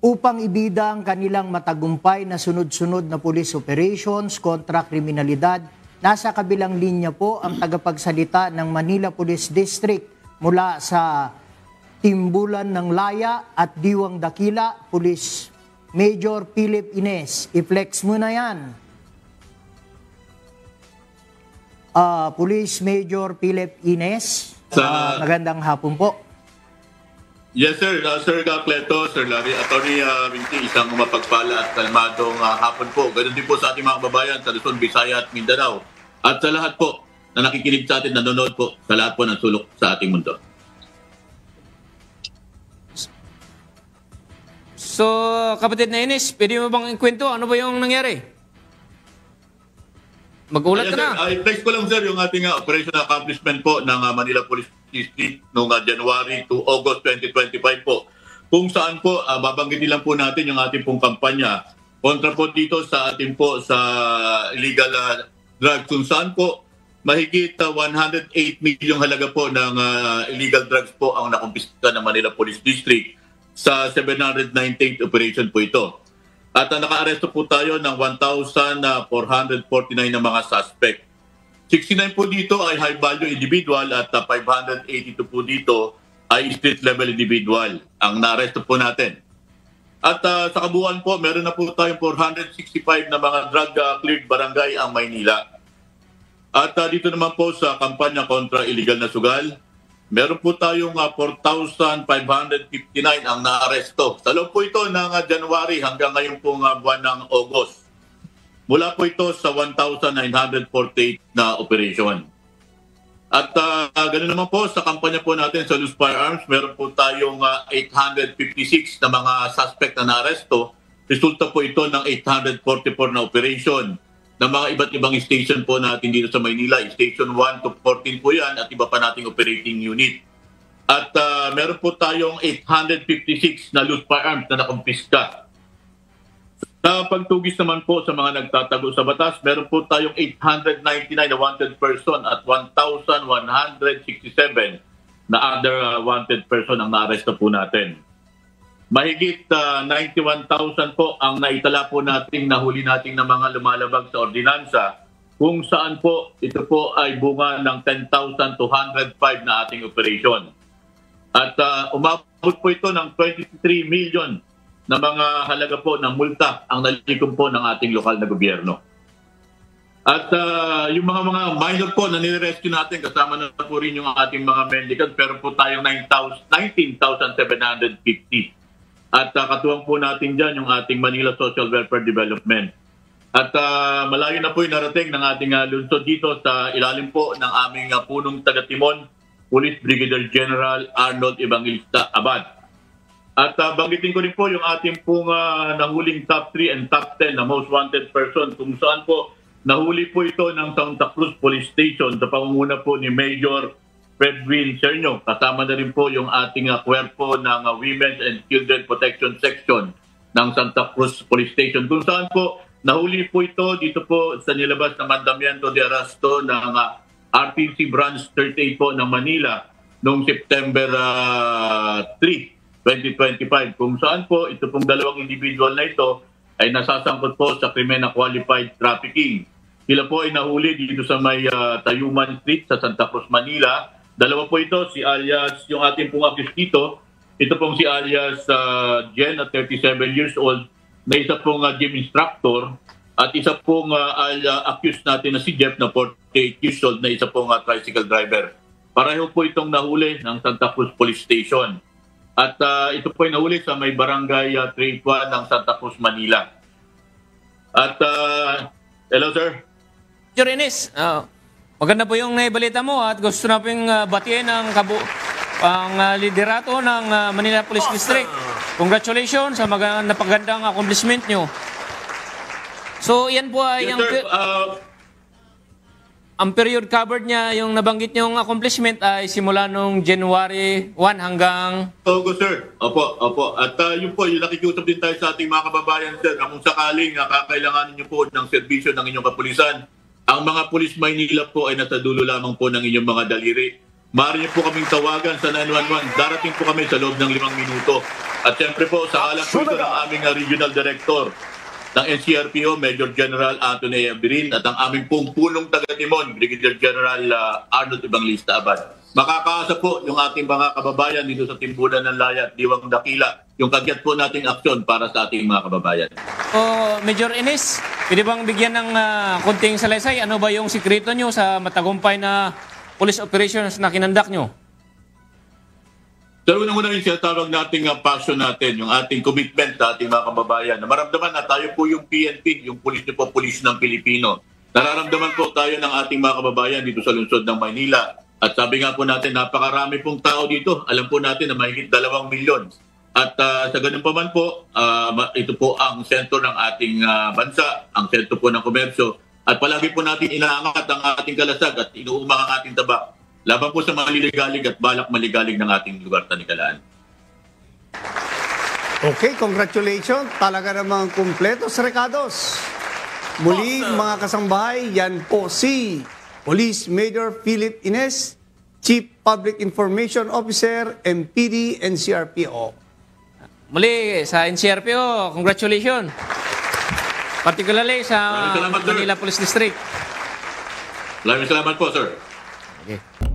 upang ibida ang kanilang matagumpay na sunod-sunod na police operations kontra kriminalidad. Nasa kabilang linya po ang tagapagsalita ng Manila Police District mula sa Timbulan ng Laya at Diwang Dakila, Police Major Philip Ines. I-flex mo na yan. Police Major Philip Ines, magandang hapon po. Yes, sir. Sir Gacleto, Sir Larry, Attorney Vinci, isang mapagpala at kalmadong hapon po. Ganun din po sa ating mga kababayan sa Luzon, Visaya at Mindanao. At sa lahat po na nakikinig sa atin, nanonood po sa lahat po ng sulok sa ating mundo. So, kapatid na Ines, pwede mo bang ikwento? Ano ba yung nangyari? Mag-ulat ka na. I-flex ko lang, sir, yung ating operational accomplishment po ng Manila Police District noong January to August 2025 po. Kung saan po, babanggitin lang po natin yung ating pong kampanya kontra po dito sa ating po sa illegal drugs. Kung saan po, mahigit 108 milyong halaga po ng illegal drugs po ang nakumpiska ng Manila Police District sa 798 operation po ito. At naka-aresto po tayo ng 1,449 na mga suspect. 69 po dito ay high-value individual at 582 po dito ay street-level individual ang na-aresto po natin. At sa kabuuan po, meron na po tayong 465 na mga drug-cleared barangay ang Maynila. At dito naman po sa kampanya kontra illegal na sugal, meron po tayong 4,559 ang naaresto. Sa loob po ito ng January hanggang ngayon pong buwan ng August. Mula po ito sa 1,948 na operation. At ganoon naman po sa kampanya po natin sa Loose Firearms, meron po tayong 856 na mga suspect na naaresto. Resulta po ito ng 844 na operation ng mga iba't ibang station po natin dito sa Maynila. Station 1 to 14 po yan at iba pa nating operating unit. At meron po tayong 856 na loose firearms na nakumpiska. Sa pagtugis naman po sa mga nagtatago sa batas, meron po tayong 899 na wanted person at 1,167 na other wanted person ang naaresto po natin. Mahigit 91,000 po ang naitala po nating nahuli nating ng mga lumalabag sa ordinansa, kung saan po ito po ay bunga ng 10,205 na ating operation. At umabot po ito ng 23 million na mga halaga po ng multa ang nalikom po ng ating lokal na gobyerno. At yung mga minor po na nirescue natin, kasama na po rin yung ating mga mendicants, pero po tayong 19,750. At katuwang po natin dyan yung ating Manila Social Welfare Development. At malayo na po yung narating ng ating lungsod dito sa ilalim po ng aming punong taga-timon, Police Brigadier General Arnold Evangelista Abad. At banggitin ko rin po yung ating pong nahuling top 3 and top 10 na most wanted person, kung saan po nahuli po ito ng Santa Cruz Police Station sa pangunguna po ni Major Fredwin Serno. Kasama na rin po yung ating kwerpo ng Women's and Children Protection Section ng Santa Cruz Police Station. Kung saan po nahuli po ito dito po sa nilabas na mandamiento de arresto ng RTC Branch 38 po ng Manila noong September 3, 2025. Kung saan po ito pong dalawang individual na ito ay nasasangkot po sa krimen na qualified trafficking. Sila po ay nahuli dito sa may Tayuman Street sa Santa Cruz, Manila. Dalawa po ito, si alias, yung ating pong accused dito, ito pong si alias Jen at 37 years old, na isa pong gym instructor, at isa pong accused natin na si Jeff na 48 years old, na isa pong tricycle driver. Pareho po itong nahuli ng Santa Cruz Police Station. At ito po ay nahuli sa may barangay 3-1 ng Santa Cruz, Manila. At hello, sir. Sir Ines, maganda po yung naibalita mo at gusto na pong batiin ang liderato ng Manila Police District. Congratulations sa napagandang accomplishment nyo. So, yan po ay ang period covered niya, yung nabanggit niyong accomplishment ay simula nung January 1 hanggang August, sir. Opo. At yun po, yung nakikiusap din tayo sa ating mga kababayan, sir, na kung sakaling kakailanganin niyo po ng serbisyo ng inyong kapulisan, ang mga Pulis Maynila po ay nasa dulo lamang po ng inyong mga daliri. Maaari niyo po kaming tawagan sa 911. Darating po kami sa loob ng 5 minuto. At siyempre po, sa alam po ito ng aming Regional Director ng NCRPO, Major General Anthony Abirin, at ang aming pong punong taga-timon, Brigadier General Arnold Evangelista Abad. Makakaasa po yung ating mga kababayan dito sa Timbulan ng Laya at Diwang Dakila, yung kagyat po nating aksyon para sa ating mga kababayan. Major Ines, pwede bang bigyan ng konting salaysay? Ano ba yung sikreto nyo sa matagumpay na police operations na kinandak nyo? So, unang-una yung sinatawag nating passion natin, yung ating commitment sa ating mga kababayan. Na maramdaman na tayo po yung PNP, yung Police po, Police ng Pilipino. Nararamdaman po tayo ng ating mga kababayan dito sa lungsod ng Maynila. At sabi nga po natin, napakarami pong tao dito. Alam po natin na mahigit 2 milyon. At sa ganun pa man po, ito po ang sentro ng ating bansa, ang sentro po ng komersyo. At palagi po natin inaangat ang ating kalasag at inuumang ang ating tabak. Laban po sa mga liligalig at balak maligalig ng ating lugar Tanikalaan. Okay, congratulations. Talaga namang kumpleto sa rekados. Muli, mga kasambahay, yan po si Police Major Philip Ines, Chief Public Information Officer, MPD, NCRPO. Muli, sa NCRPO, congratulations. Particularly sa Maraming salamat, sir. Manila Police District. Maraming salamat po, sir. Okay.